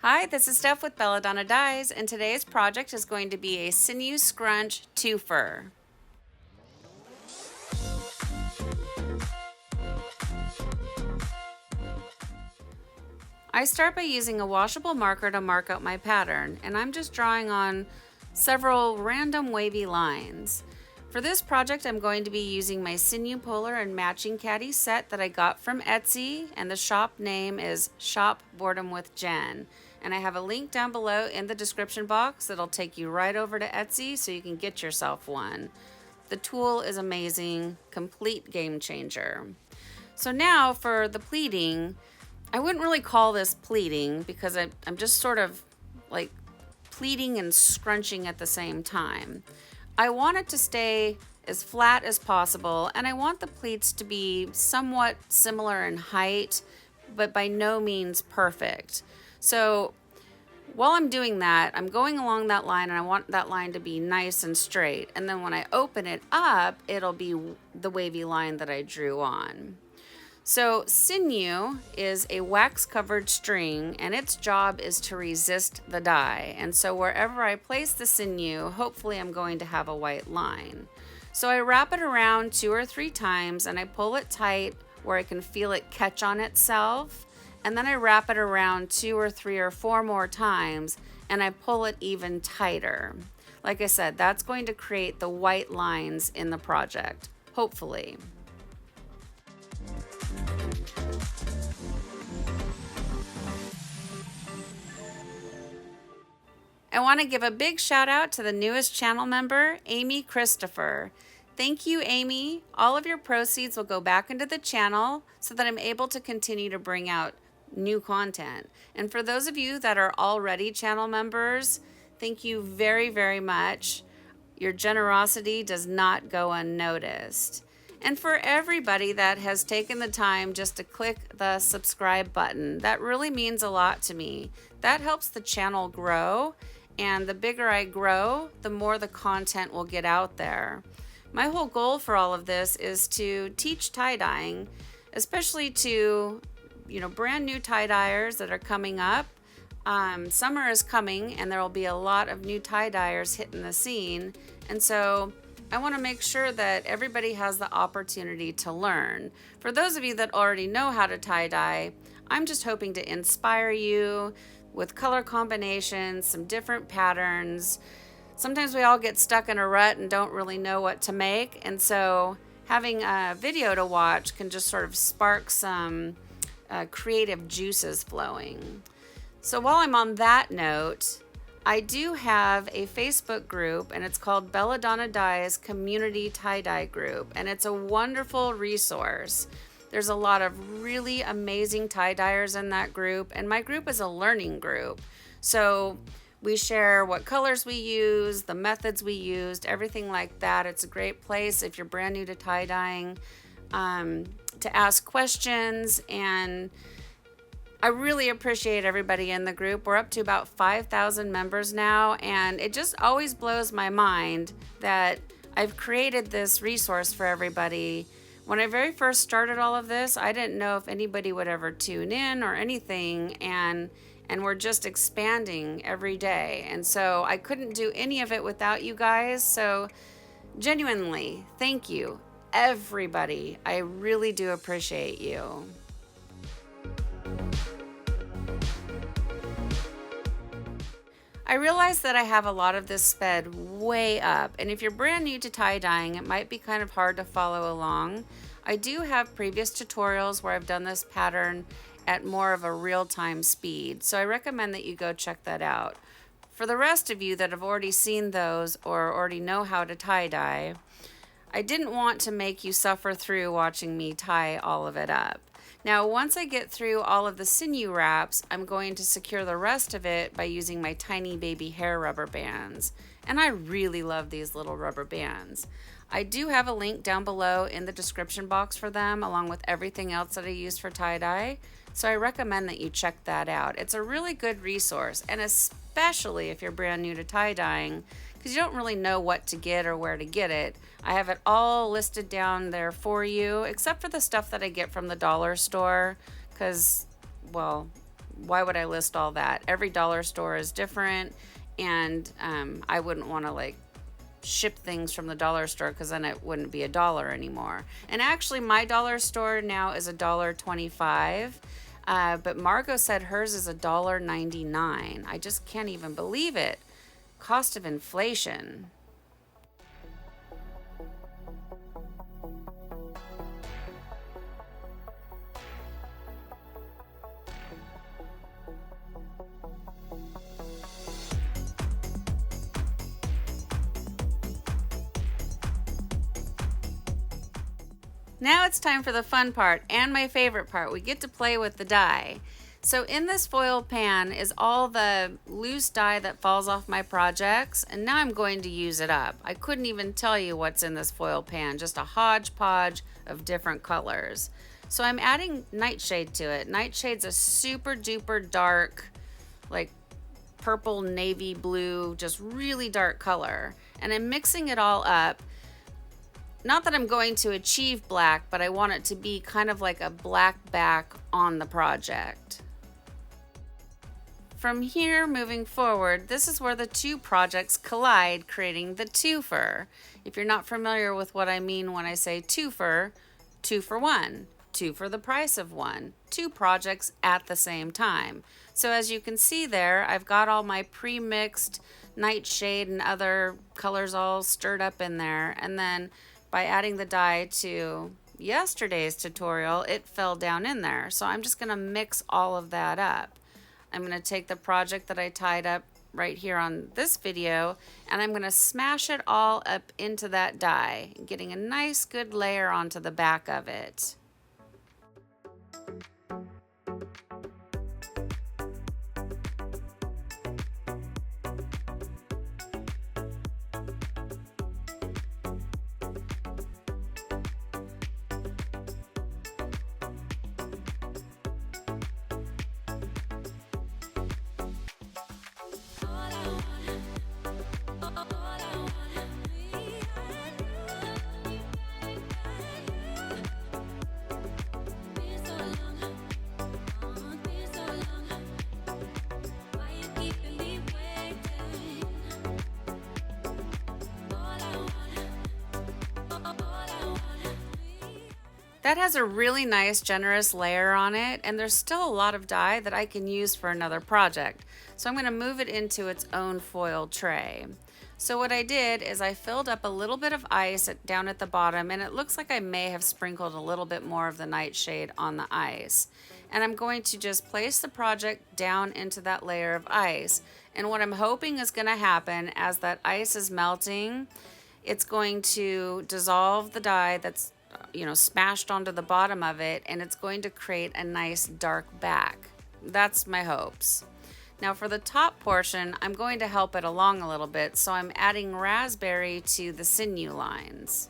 Hi, this is Steph with Belladonna Dyes, and today's project is going to be a Sinew Scrunch twofer. I start by using a washable marker to mark out my pattern, and I'm just drawing on several random wavy lines. For this project, I'm going to be using my Sinew Polar and Matching Caddy set that I got from Etsy, and the shop name is Shop Boredom with Jen. And I have a link down below in the description box that'll take you right over to Etsy so you can get yourself one. The tool is amazing, complete game changer. So now for the pleating, I wouldn't really call this pleating because I'm just sort of like pleating and scrunching at the same time. I want it to stay as flat as possible, and I want the pleats to be somewhat similar in height, but by no means perfect. So while I'm doing that, I'm going along that line, and I want that line to be nice and straight. And then when I open it up, it'll be the wavy line that I drew on. So sinew is a wax covered string, and its job is to resist the dye. And so wherever I place the sinew, hopefully I'm going to have a white line. So I wrap it around 2 or 3 times, and I pull it tight where I can feel it catch on itself. And then I wrap it around 2 or 3 or 4 more times, and I pull it even tighter. Like I said, that's going to create the white lines in the project, hopefully. I want to give a big shout out to the newest channel member, Amy Christopher. Thank you, Amy. All of your proceeds will go back into the channel so that I'm able to continue to bring out new content. And for those of you that are already channel members, thank you very, very much. Your generosity does not go unnoticed. And for everybody that has taken the time just to click the subscribe button, that really means a lot to me. That helps the channel grow, and the bigger I grow, the more the content will get out there. My whole goal for all of this is to teach tie-dyeing, especially to brand new tie-dyers that are coming up. Summer is coming, and there will be a lot of new tie-dyers hitting the scene, and so I want to make sure that everybody has the opportunity to learn. For those of you that already know how to tie-dye, I'm just hoping to inspire you with color combinations, some different patterns. Sometimes we all get stuck in a rut and don't really know what to make, and so having a video to watch can just sort of spark some creative juices flowing. So while I'm on that note, I do have a Facebook group, and it's called Belladonna Dyes Community Tie-Dye Group, and it's a wonderful resource. There's a lot of really amazing tie-dyers in that group, and my group is a learning group. So we share what colors we use, the methods we used, everything like that. It's a great place if you're brand new to tie-dyeing to ask questions, and I really appreciate everybody in the group. We're up to about 5,000 members now, and it just always blows my mind that I've created this resource for everybody. When I very first started all of this, I didn't know if anybody would ever tune in or anything, and we're just expanding every day. And so I couldn't do any of it without you guys. So genuinely, thank you, everybody. I really do appreciate you. I realize that I have a lot of this sped way up, and if you're brand new to tie-dyeing, it might be kind of hard to follow along. I do have previous tutorials where I've done this pattern at more of a real-time speed, so I recommend that you go check that out. For the rest of you that have already seen those or already know how to tie-dye, I didn't want to make you suffer through watching me tie all of it up. Now, once I get through all of the sinew wraps, I'm going to secure the rest of it by using my tiny baby hair rubber bands. And I really love these little rubber bands. I do have a link down below in the description box for them, along with everything else that I use for tie-dye. So I recommend that you check that out. It's a really good resource, and especially if you're brand new to tie-dyeing, because you don't really know what to get or where to get it. I have it all listed down there for you, except for the stuff that I get from the dollar store, because, well, why would I list all that? Every dollar store is different, and I wouldn't want to like ship things from the dollar store because then it wouldn't be $1 anymore. And actually my dollar store now is $1.25, but Margot said hers is $1.99. I just can't even believe it. Cost of inflation. Now it's time for the fun part and my favorite part. We get to play with the dye. So in this foil pan is all the loose dye that falls off my projects, and now I'm going to use it up. I couldn't even tell you what's in this foil pan, just a hodgepodge of different colors. So I'm adding Nightshade to it. Nightshade's a super duper dark, like purple, navy blue, just really dark color. And I'm mixing it all up. Not that I'm going to achieve black, but I want it to be kind of like a black back on the project. From here, moving forward, this is where the two projects collide, creating the twofer. If you're not familiar with what I mean when I say twofer, 2 for 1, 2 for the price of 1, 2 projects at the same time. So as you can see there, I've got all my pre-mixed Nightshade and other colors all stirred up in there, and then by adding the dye to yesterday's tutorial, it fell down in there. So I'm just gonna mix all of that up. I'm gonna take the project that I tied up right here on this video, and I'm gonna smash it all up into that dye, getting a nice good layer onto the back of it. That has a really nice generous layer on it, and there's still a lot of dye that I can use for another project. So I'm going to move it into its own foil tray. So what I did is I filled up a little bit of ice down at the bottom, and it looks like I may have sprinkled a little bit more of the Nightshade on the ice. And I'm going to just place the project down into that layer of ice. And what I'm hoping is going to happen as that ice is melting, it's going to dissolve the dye that's smashed onto the bottom of it, and it's going to create a nice dark back. That's my hopes. Now for the top portion, I'm going to help it along a little bit, so I'm adding raspberry to the sinew lines.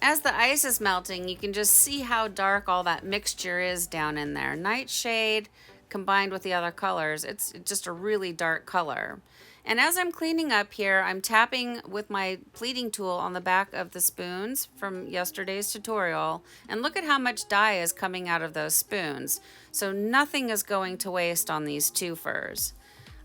As the ice is melting, you can just see how dark all that mixture is down in there. Nightshade combined with the other colors, it's just a really dark color. And as I'm cleaning up here, I'm tapping with my pleating tool on the back of the spoons from yesterday's tutorial. And look at how much dye is coming out of those spoons. So nothing is going to waste on these twofers.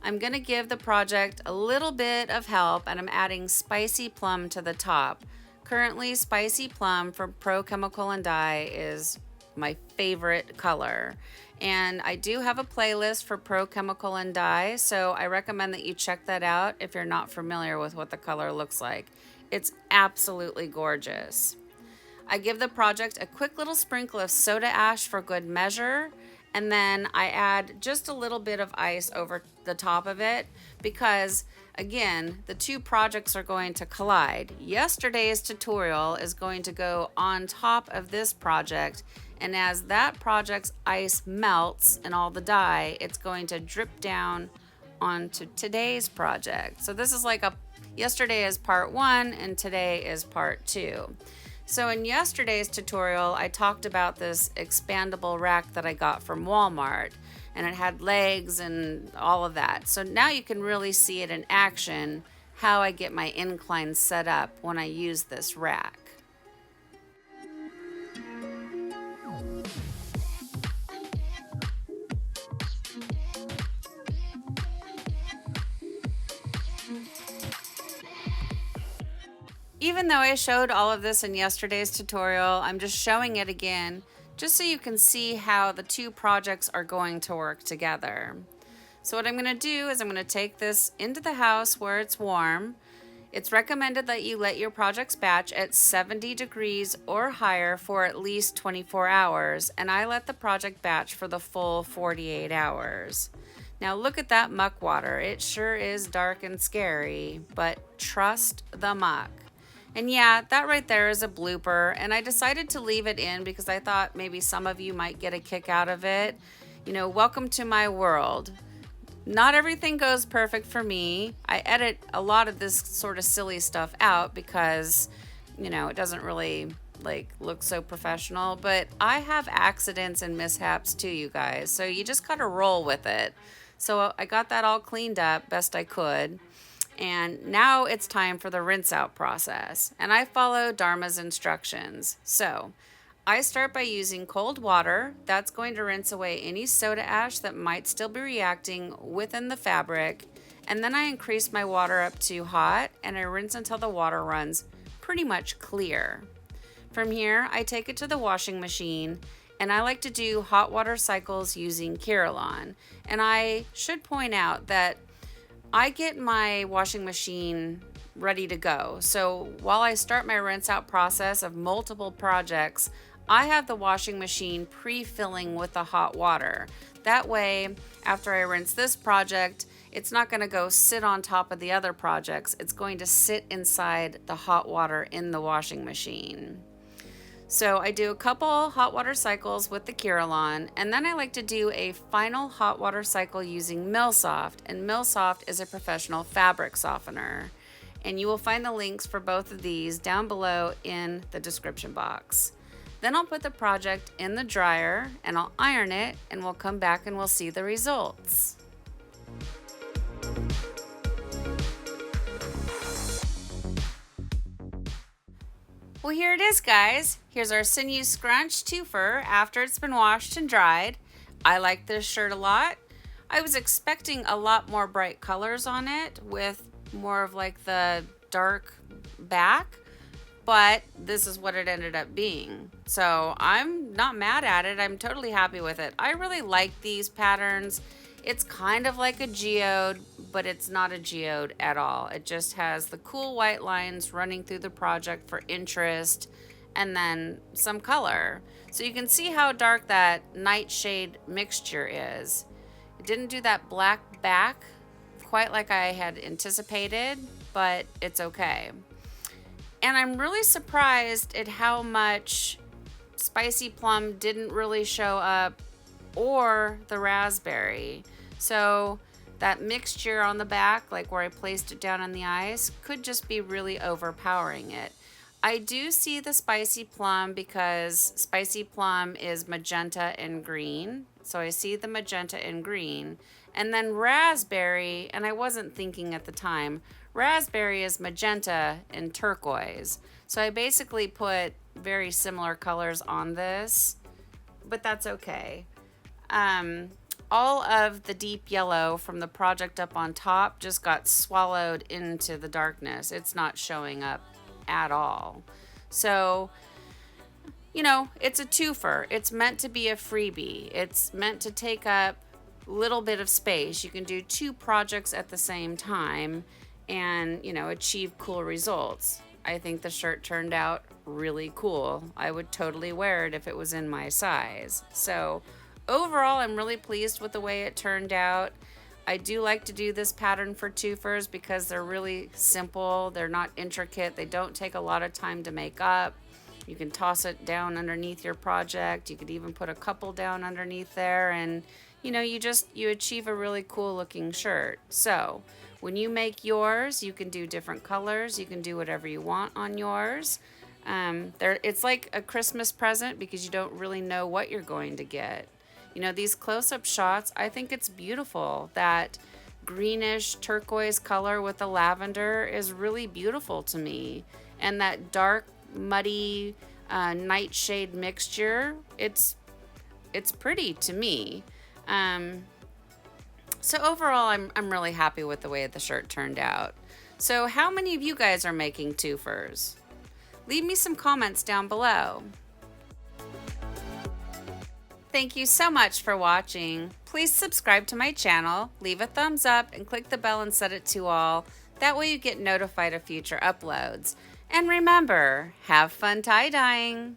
I'm going to give the project a little bit of help, and I'm adding Spicy Plum to the top. Currently, Spicy Plum from Pro Chemical and Dye is my favorite color. And I do have a playlist for Pro Chemical and Dye, so I recommend that you check that out if you're not familiar with what the color looks like. It's absolutely gorgeous. I give the project a quick little sprinkle of soda ash for good measure, and then I add just a little bit of ice over the top of it because, again, the two projects are going to collide. Yesterday's tutorial is going to go on top of this project, and as that project's ice melts and all the dye, it's going to drip down onto today's project. So this is like yesterday is part 1 and today is part 2. So in yesterday's tutorial, I talked about this expandable rack that I got from Walmart, and it had legs and all of that. So now you can really see it in action, how I get my incline set up when I use this rack. Even though I showed all of this in yesterday's tutorial, I'm just showing it again just so you can see how the two projects are going to work together. So what I'm going to do is I'm going to take this into the house where it's warm. It's recommended that you let your projects batch at 70 degrees or higher for at least 24 hours, and I let the project batch for the full 48 hours. Now look at that muck water. It sure is dark and scary, but trust the muck. And yeah, that right there is a blooper, and I decided to leave it in because I thought maybe some of you might get a kick out of it. You know, welcome to my world. Not everything goes perfect for me. I edit a lot of this sort of silly stuff out because, you know, it doesn't really look so professional, but I have accidents and mishaps too, you guys. So you just gotta roll with it. So I got that all cleaned up best I could. And now it's time for the rinse out process. And I follow Dharma's instructions. So I start by using cold water. That's going to rinse away any soda ash that might still be reacting within the fabric. And then I increase my water up to hot and I rinse until the water runs pretty much clear. From here, I take it to the washing machine, and I like to do hot water cycles using Kirillon. And I should point out that I get my washing machine ready to go. So while I start my rinse out process of multiple projects, I have the washing machine pre-filling with the hot water. That way, after I rinse this project, it's not going to go sit on top of the other projects. It's going to sit inside the hot water in the washing machine. So I do a couple hot water cycles with the Kirillon, and then I like to do a final hot water cycle using Millsoft, and Millsoft is a professional fabric softener. And you will find the links for both of these down below in the description box. Then I'll put the project in the dryer and I'll iron it, and we'll come back and we'll see the results. Well, here it is, guys. Here's our Sinew Scrunch twofer after it's been washed and dried. I like this shirt a lot. I was expecting a lot more bright colors on it with more of like the dark back, but this is what it ended up being. So I'm not mad at it. I'm totally happy with it. I really like these patterns. It's kind of like a geode, but it's not a geode at all. It just has the cool white lines running through the project for interest, and then some color. So you can see how dark that Nightshade mixture is. It didn't do that black back quite like I had anticipated, but it's okay. And I'm really surprised at how much Spicy Plum didn't really show up, or the raspberry. So that mixture on the back, like where I placed it down on the ice, could just be really overpowering it. I do see the Spicy Plum because Spicy Plum is magenta and green. So I see the magenta and green. And then raspberry, and I wasn't thinking at the time, raspberry is magenta and turquoise. So I basically put very similar colors on this, but that's okay. All of the deep yellow from the project up on top just got swallowed into the darkness. It's not showing up at all. So, you know, it's a twofer. It's meant to be a freebie. It's meant to take up a little bit of space. You can do two projects at the same time and, you know, achieve cool results. I think the shirt turned out really cool. I would totally wear it if it was in my size. So overall, I'm really pleased with the way it turned out. I do like to do this pattern for twofers because they're really simple. They're not intricate. They don't take a lot of time to make up. You can toss it down underneath your project. You could even put a couple down underneath there, and you know, you achieve a really cool looking shirt. So when you make yours, you can do different colors. You can do whatever you want on yours. It's like a Christmas present because you don't really know what you're going to get. You know, these close-up shots, I think it's beautiful. That greenish turquoise color with the lavender is really beautiful to me. And that dark, muddy nightshade mixture, it's pretty to me. So overall, I'm really happy with the way the shirt turned out. So how many of you guys are making twofers? Leave me some comments down below. Thank you so much for watching. Please subscribe to my channel, leave a thumbs up, and click the bell and set it to all. That way you get notified of future uploads. And remember, have fun tie-dyeing.